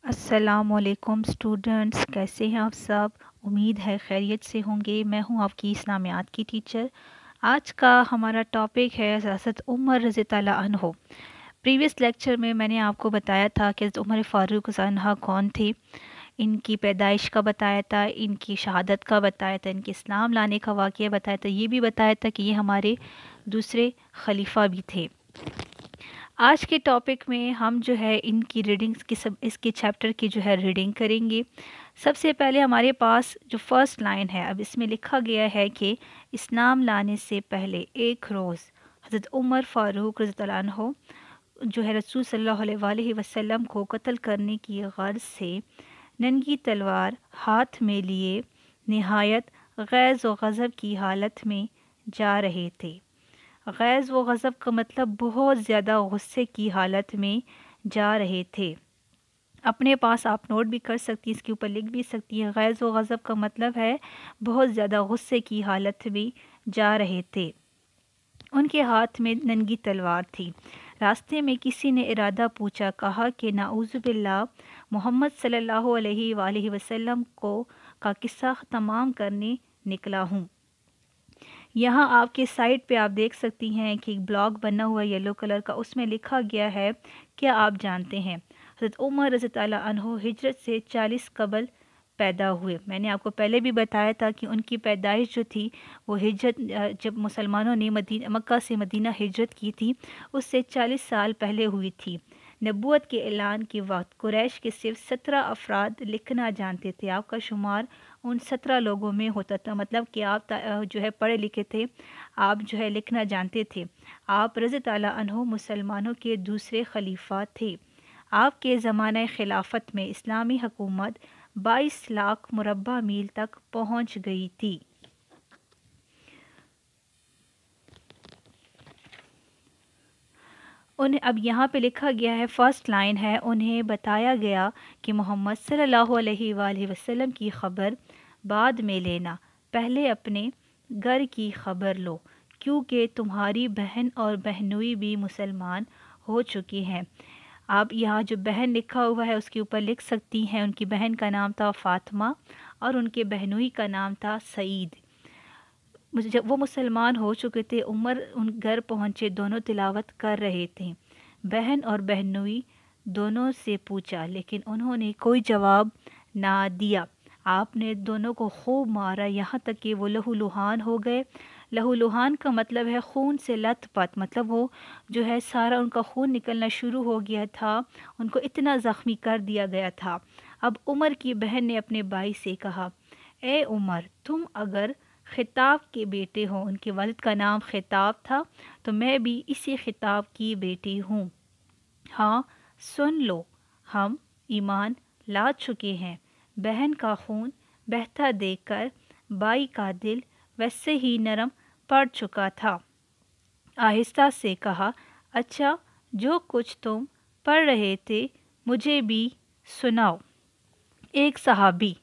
السلام علیکم اسٹوڈنٹس، کیسے ہیں آپ سب؟ امید ہے خیریت سے ہوں گے۔ میں ہوں آپ کی اسلامیات کی ٹیچر۔ آج کا ہمارا ٹاپک ہے حضرت عمر رضی اللہ عنہ۔ پریویس لیکچر میں نے آپ کو بتایا تھا کہ حضرت عمر فاروق رضی اللہ عنہ کون تھے، ان کی پیدائش کا بتایا تھا، ان کی شہادت کا بتایا تھا، ان کے اسلام لانے کا واقعہ بتایا تھا، یہ بھی بتایا تھا کہ یہ ہمارے دوسرے خلیفہ بھی تھے۔ آج کے ٹاپک میں ہم ان کی ریڈنگز کی اس کے چیپٹر کی ریڈنگ کریں گے۔ سب سے پہلے ہمارے پاس جو فرسٹ لائن ہے، اب اس میں لکھا گیا ہے کہ اسلام لانے سے پہلے ایک روز حضرت عمر فاروق رضی اللہ عنہ رسول صلی اللہ علیہ وآلہ وسلم کو قتل کرنے کی غرض سے ننگی تلوار ہاتھ میں لیے نہایت غیظ و غضب کی حالت میں جا رہے تھے۔ غیظ و غضب کا مطلب بہت زیادہ غصے کی حالت میں جا رہے تھے۔ اپنے پاس آپ نوٹ بھی کر سکتی ہیں، اس کے اوپر لکھ بھی سکتی ہیں۔ غیظ و غضب کا مطلب ہے بہت زیادہ غصے کی حالت میں جا رہے تھے۔ ان کے ہاتھ میں ننگی تلوار تھی۔ راستے میں کسی نے ارادہ پوچھا، کہا کہ نعوذ باللہ، محمد صلی اللہ علیہ وآلہ وسلم کا قصہ تمام کرنے نکلا ہوں۔ یہاں آپ کے سائٹ پہ آپ دیکھ سکتی ہیں کہ ایک بلاگ بنا ہوا یلو کلر کا، اس میں لکھا گیا ہے، کیا آپ جانتے ہیں حضرت عمر رضی اللہ عنہ ہجرت سے 40 قبل پیدا ہوئے؟ میں نے آپ کو پہلے بھی بتایا تھا کہ ان کی پیدائش جو تھی وہ ہجرت جب مسلمانوں نے مکہ سے مدینہ ہجرت کی تھی اس سے 40 سال پہلے ہوئی تھی۔ نبوت کے اعلان کے وقت قریش کے صرف 17 افراد لکھنا جانتے تھے۔ آپ کا شمار ان 17 لوگوں میں ہوتا تھا، مطلب کہ آپ پڑھے لکھے تھے، آپ لکھنا جانتے تھے۔ آپ رضی اللہ عنہ مسلمانوں کے دوسرے خلیفہ تھے۔ آپ کے زمانہ خلافت میں اسلامی حکومت 22 لاکھ مربع میل تک پہنچ گئی تھی۔ اب یہاں پہ لکھا گیا ہے، فرسٹ لائن ہے، انہیں بتایا گیا کہ محمد صلی اللہ علیہ وآلہ وسلم کی خبر بعد میں لینا، پہلے اپنے گھر کی خبر لو، کیونکہ تمہاری بہن اور بہنوئی بھی مسلمان ہو چکی ہیں۔ آپ یہاں جو بہن لکھا ہوا ہے اس کے اوپر لکھ سکتی ہیں، ان کی بہن کا نام تھا فاطمہ اور ان کے بہنوئی کا نام تھا سعید۔ جب وہ مسلمان ہو چکے تھے، عمر ان گھر پہنچے، دونوں تلاوت کر رہے تھے۔ بہن اور بہنوئی دونوں سے پوچھا، لیکن انہوں نے کوئی جواب نہ دیا۔ آپ نے دونوں کو خوب مارا، یہاں تک کہ وہ لہو لہان ہو گئے۔ لہو لہان کا مطلب ہے خون سے لت پت، مطلب وہ سارا ان کا خون نکلنا شروع ہو گیا تھا، ان کو اتنا زخمی کر دیا گیا تھا۔ اب عمر کی بہن نے اپنے بھائی سے کہا، اے عمر، تم اگر خطاب کے بیٹے ہو، ان کے والد کا نام خطاب تھا، تو میں بھی اسی خطاب کی بیٹی ہوں۔ ہاں سن لو، ہم ایمان لا چکے ہیں۔ بہن کا خون بہتا دیکھ کر بھائی کا دل ویسے ہی نرم پڑ چکا تھا۔ آہستہ سے کہا، اچھا، جو کچھ تم پڑھ رہے تھے مجھے بھی سناؤ۔ ایک صحابی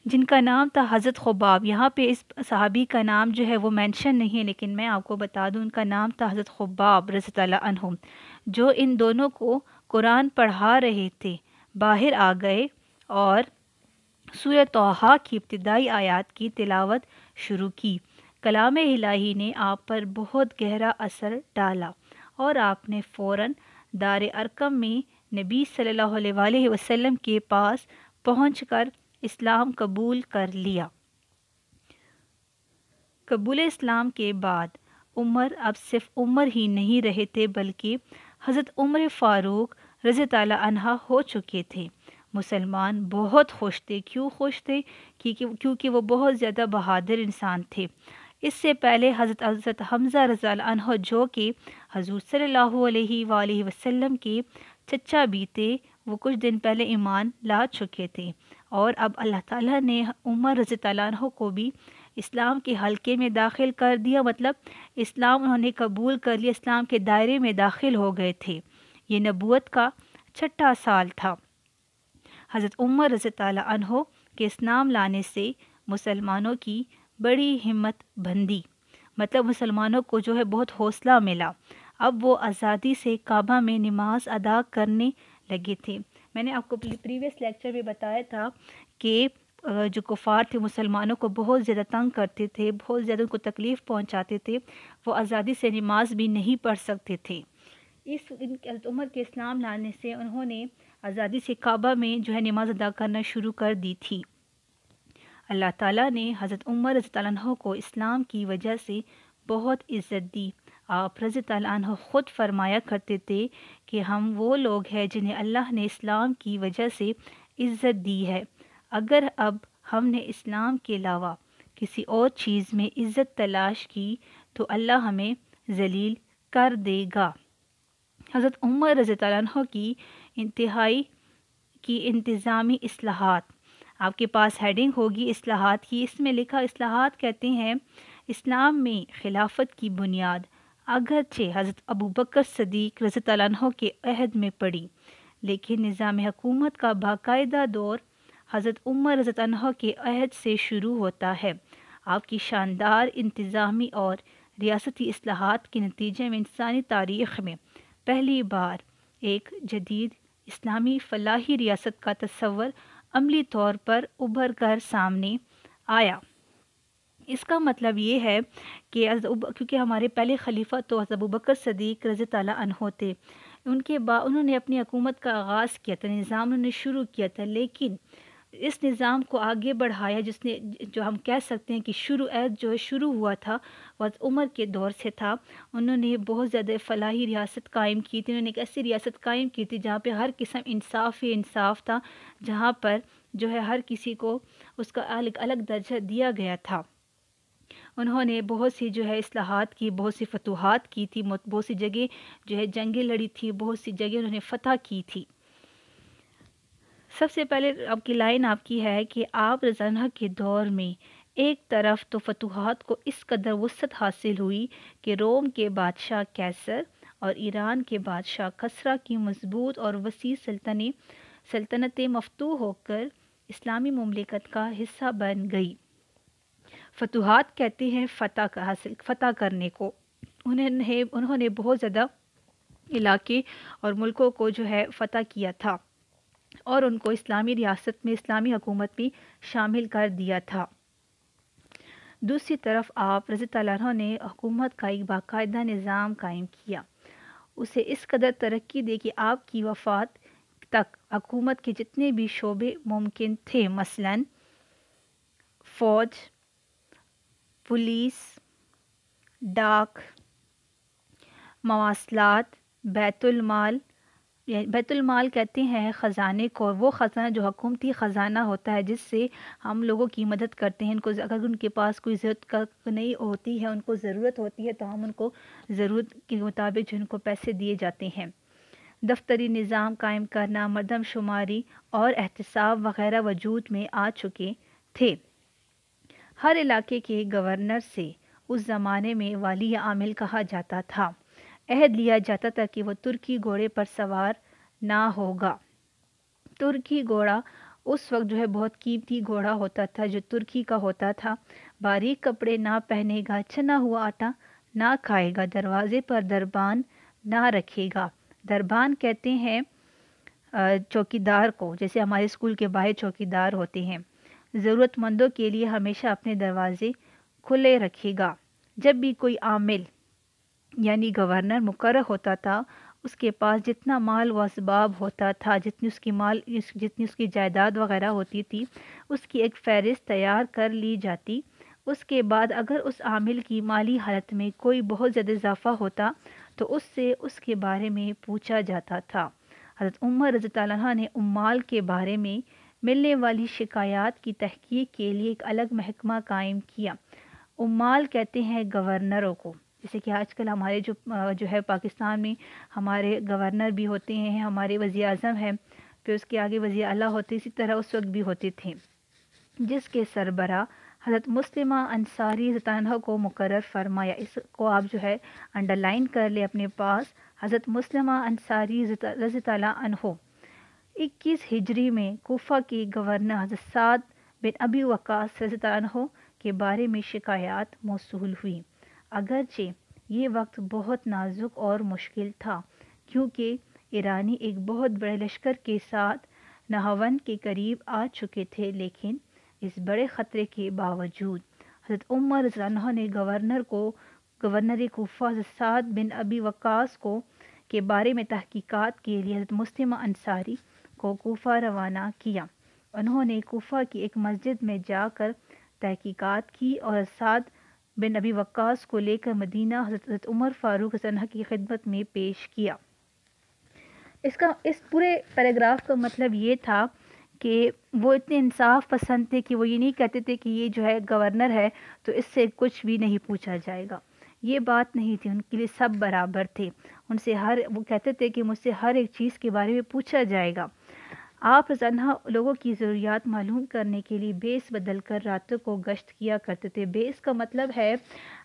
جن کا نام تھا حضرت خباب، یہاں پہ اس صحابی کا نام وہ مینشن نہیں ہے، لیکن میں آپ کو بتا دوں ان کا نام تھا حضرت خباب رضی اللہ عنہ، جو ان دونوں کو قرآن پڑھا رہے تھے، باہر آ گئے اور سورہ طٰہٰ کی ابتدائی آیات کی تلاوت شروع کی۔ کلام الہی نے آپ پر بہت گہرا اثر ڈالا اور آپ نے فوراً دار ارقم میں نبی صلی اللہ علیہ وآلہ وسلم کے پاس پہنچ کر اسلام قبول کر لیا۔ قبول اسلام کے بعد عمر اب صرف عمر ہی نہیں رہے تھے، بلکہ حضرت عمر فاروق رضی اللہ عنہ ہو چکے تھے۔ مسلمان بہت خوش تھے۔ کیوں خوش تھے؟ کیونکہ وہ بہت زیادہ بہادر انسان تھے۔ اس سے پہلے حضرت حمزہ رضی اللہ عنہ، جو کہ حضور صلی اللہ علیہ وآلہ وسلم کے چچا بھی تھے، وہ کچھ دن پہلے ایمان لا چکے تھے، اور اب اللہ تعالیٰ نے عمر رضی اللہ عنہ کو بھی اسلام کے حلقے میں داخل کر دیا، مطلب اسلام انہوں نے قبول کر لیا، اسلام کے دائرے میں داخل ہو گئے تھے۔ یہ نبوت کا 6واں سال تھا۔ حضرت عمر رضی اللہ عنہ کے اسلام لانے سے مسلمانوں کی بڑی ہمت بندی، مطلب مسلمانوں کو بہت حوصلہ ملا۔ اب وہ آزادی سے کعبہ میں نماز ادا کرنے لگے تھے۔ میں نے آپ کو پریویس لیکچر میں بتایا تھا کہ جو کفار تھے مسلمانوں کو بہت زیادہ تنگ کرتے تھے، بہت زیادہ ان کو تکلیف پہنچاتے تھے، وہ آزادی سے نماز بھی نہیں پڑھ سکتے تھے۔ حضرت عمر کے اسلام لانے سے انہوں نے آزادی سے کعبہ میں جو ہے نماز ادا کرنا شروع کر دی تھی۔ اللہ تعالیٰ نے حضرت عمر رضی اللہ عنہ کو اسلام کی وجہ سے بہت عزت دی۔ آپ رضی اللہ عنہ خود فرمایا کرتے تھے کہ ہم وہ لوگ ہیں جنہیں اللہ نے اسلام کی وجہ سے عزت دی ہے۔ اگر اب ہم نے اسلام کے علاوہ کسی اور چیز میں عزت تلاش کی تو اللہ ہمیں ذلیل کر دے گا۔ حضرت عمر رضی اللہ عنہ کی انتظامی اصلاحات، آپ کے پاس ہیڈنگ ہوگی اصلاحات کی، اس میں لکھا اصلاحات کہتے ہیں اسلام میں خلافت کی بنیاد اگرچہ حضرت ابوبکر صدیق رضی اللہ عنہ کے عہد میں پڑی، لیکن نظام حکومت کا باقاعدہ دور حضرت عمر رضی اللہ عنہ کے عہد سے شروع ہوتا ہے۔ آپ کی شاندار انتظامی اور ریاستی اصلاحات کے نتیجے میں انسانی تاریخ میں پہلی بار ایک جدید اسلامی فلاحی ریاست کا تصور عملی طور پر ابھر کر سامنے آیا۔ اس کا مطلب یہ ہے کہ کیونکہ ہمارے پہلے خلیفہ تو حضرت ابوبکر صدیق رضی اللہ عنہ تھے، ان کے بعد انہوں نے اپنی حکومت کا آغاز کیا تھا، نظام انہوں نے شروع کیا تھا، لیکن اس نظام کو آگے بڑھایا جو ہم کہہ سکتے ہیں کہ شروع ہوا تھا وہ حضرت عمر کے دور سے تھا۔ انہوں نے بہت زیادہ فلاحی ریاست قائم کی تھی، انہوں نے ایک ایسی ریاست قائم کی تھی جہاں پہ ہر قسم انصاف تھا، جہاں پر جو ہے ہر کسی کو اس کا الگ درجہ دیا گیا تھا۔ انہوں نے بہت سی جو ہے اصلاحات کی، بہت سی فتوحات کی تھی، بہت سی جگہ جو ہے جنگیں لڑی تھی، بہت سی جگہ انہوں نے فتح کی تھی۔ سب سے پہلے آپ کی لائن آپ کی ہے کہ آپ رضی اللہ عنہ کے دور میں ایک طرف تو فتوحات کو اس قدر وسعت حاصل ہوئی کہ روم کے بادشاہ کیسر اور ایران کے بادشاہ کسریٰ کی مضبوط اور وسیع سلطنتیں مفتوح ہو کر اسلامی مملکت کا حصہ بن گئی۔ فتوحات کہتے ہیں فتح کرنے کو۔ انہوں نے بہت زیادہ علاقے اور ملکوں کو جو ہے فتح کیا تھا اور ان کو اسلامی ریاست میں، اسلامی حکومت میں شامل کر دیا تھا۔ دوسری طرف آپ رضی اللہ عنہ نے حکومت کا ایک باقاعدہ نظام قائم کیا، اسے اس قدر ترقی دے کہ آپ کی وفات تک حکومت کے جتنے بھی شعبے ممکن تھے، مثلاً فوج، پولیس، ڈاک، مواصلات، بیت المال کہتے ہیں خزانے کو، وہ خزانہ جو حکومتی خزانہ ہوتا ہے جس سے ہم لوگوں کی مدد کرتے ہیں، اگر ان کے پاس کوئی ضرورت نہیں ہوتی ہے، ان کو ضرورت ہوتی ہے تو ہم ان کو ضرورت کے مطابق جو ان کو پیسے دیے جاتے ہیں۔ دفتری نظام قائم کرنا، مردم شماری اور احتساب وغیرہ وجود میں آ چکے تھے۔ ہر علاقے کے گورنر سے اس زمانے میں والی عامل کہا جاتا تھا۔ عہد لیا جاتا تھا کہ وہ ترکی گھوڑے پر سوار نہ ہوگا۔ ترکی گھوڑا اس وقت جو ہے بہت قیمتی گھوڑا ہوتا تھا جو ترکی کا ہوتا تھا۔ باریک کپڑے نہ پہنے گا، چھنا ہوا آٹا نہ کھائے گا، دروازے پر دربان نہ رکھے گا۔ دربان کہتے ہیں چوکیدار کو، جیسے ہمارے اسکول کے باہر چوکیدار ہوتے ہیں۔ ضرورت مندوں کے لیے ہمیشہ اپنے دروازے کھلے رکھے گا۔ جب بھی کوئی عامل یعنی گورنر مقرر ہوتا تھا، اس کے پاس جتنا مال و اسباب ہوتا تھا، جتنی اس کی جائیداد وغیرہ ہوتی تھی، اس کی ایک فہرست تیار کر لی جاتی۔ اس کے بعد اگر اس عامل کی مالی حالت میں کوئی بہت زیادہ اضافہ ہوتا تو اس سے اس کے بارے میں پوچھا جاتا تھا۔ حضرت عمر رضی اللہ عنہ نے عمال کے بارے میں ملنے والی شکایات کی تحقیق کے لیے ایک الگ محکمہ قائم کیا۔ عمال کہتے ہیں گورنروں کو، جیسے کہ آج کل ہمارے جو ہے پاکستان میں ہمارے گورنر بھی ہوتے ہیں، ہمارے وزیر اعظم ہیں، پھر اس کے آگے وزیر اعلیٰ ہوتے، اسی طرح اس وقت بھی ہوتے تھے، جس کے سربراہ حضرت مسلمہ انصاری رضی اللہ عنہ کو مقرر فرمایا۔ اس کو آپ جو ہے انڈر لائن کر لیں اپنے پاس، حضرت مسلمہ انصاری رضی اللہ عنہ۔ 21 ہجری میں کوفہ کے گورنر حضرت سعد بن ابی وقاص رضی اللہ عنہ کے بارے میں شکایات موصول ہوئی۔ اگرچہ یہ وقت بہت نازک اور مشکل تھا، کیونکہ ایرانی ایک بہت بڑے لشکر کے ساتھ نہاون کے قریب آ چکے تھے، لیکن اس بڑے خطرے کے باوجود حضرت عمر رضی اللہ عنہ نے گورنر کوفہ حضرت سعد بن ابی وقاص کے بارے میں تحقیقات کے لیے حضرت مسلمہ انصاری کو کوفہ روانہ کیا۔ انہوں نے کوفہ کی ایک مسجد میں جا کر تحقیقات کی اور حضرت سعد بن ابی وقاص کو لے کر مدینہ حضرت عمر فاروق رضی اللہ عنہ کی خدمت میں پیش کیا۔ اس پورے پیراگراف کا مطلب یہ تھا کہ وہ اتنے انصاف پسند تھے کہ وہ یہ نہیں کہتے تھے کہ یہ جو ہے گورنر ہے تو اس سے کچھ بھی نہیں پوچھا جائے گا، یہ بات نہیں تھی، ان کے لیے سب برابر تھے، ان سے وہ کہتے تھے کہ مجھ سے ہر ایک چیز کے بارے میں پوچھا جائے گا۔ آپ رضی اللہ عنہ لوگوں کی ضروریات معلوم کرنے کے لیے بیس بدل کر راتوں کو گشت کیا کرتے تھے۔ بیس کا مطلب ہے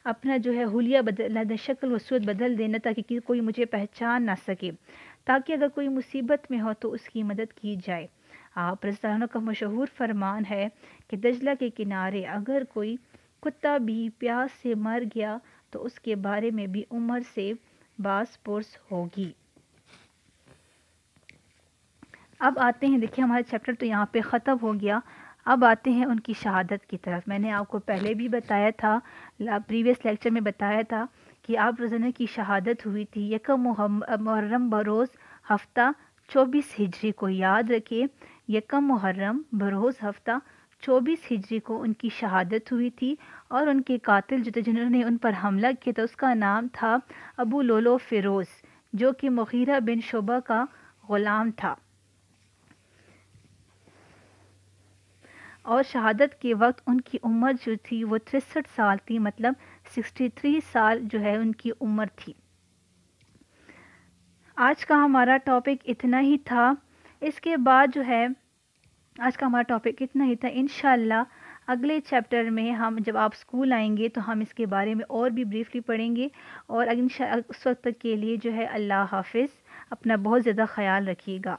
اپنا جو ہے حلیہ بدل، شکل و صورت بدل دینا تاکہ کوئی مجھے پہچان نہ سکے، تاکہ اگر کوئی مصیبت میں ہو تو اس کی مدد کی جائے۔ آپ رضی اللہ عنہ کا مشہور فرمان ہے کہ دجلہ کے کنارے اگر کوئی کتا بھی پیاس سے مر گیا تو اس کے بارے میں بھی عمر سے باز پرس ہوگی۔ اب آتے ہیں، دیکھیں ہمارا چیپٹر تو یہاں پہ ختم ہو گیا، اب آتے ہیں ان کی شہادت کی طرف۔ میں نے آپ کو پہلے بھی بتایا تھا، پریویس لیکچر میں بتایا تھا کہ آپ رضی اللہ عنہ کی شہادت ہوئی تھی یکم محرم بروز ہفتہ 24 ہجری کو، یاد رکھیں یکم محرم بروز ہفتہ 24 ہجری کو ان کی شہادت ہوئی تھی، اور ان کے قاتل جو تھے جنہوں نے ان پر حملہ کیا تھا اس کا نام تھا ابو لولو فیروز، جو کہ مغیرہ بن شعبہ کا غلام تھا، اور شہادت کے وقت ان کی عمر جو تھی وہ 63 سال تھی، مطلب 63 سال جو ہے ان کی عمر تھی۔ آج کا ہمارا ٹاپک اتنا ہی تھا، اس کے بعد جو ہے آج کا ہمارا ٹاپک اتنا ہی تھا۔ انشاءاللہ اگلے چیپٹر میں ہم جب آپ اسکول آئیں گے تو ہم اس کے بارے میں اور بھی بریفلی پڑھیں گے، اور اس وقت تک کے لیے جو ہے اللہ حافظ، اپنا بہت زیادہ خیال رکھیے گا۔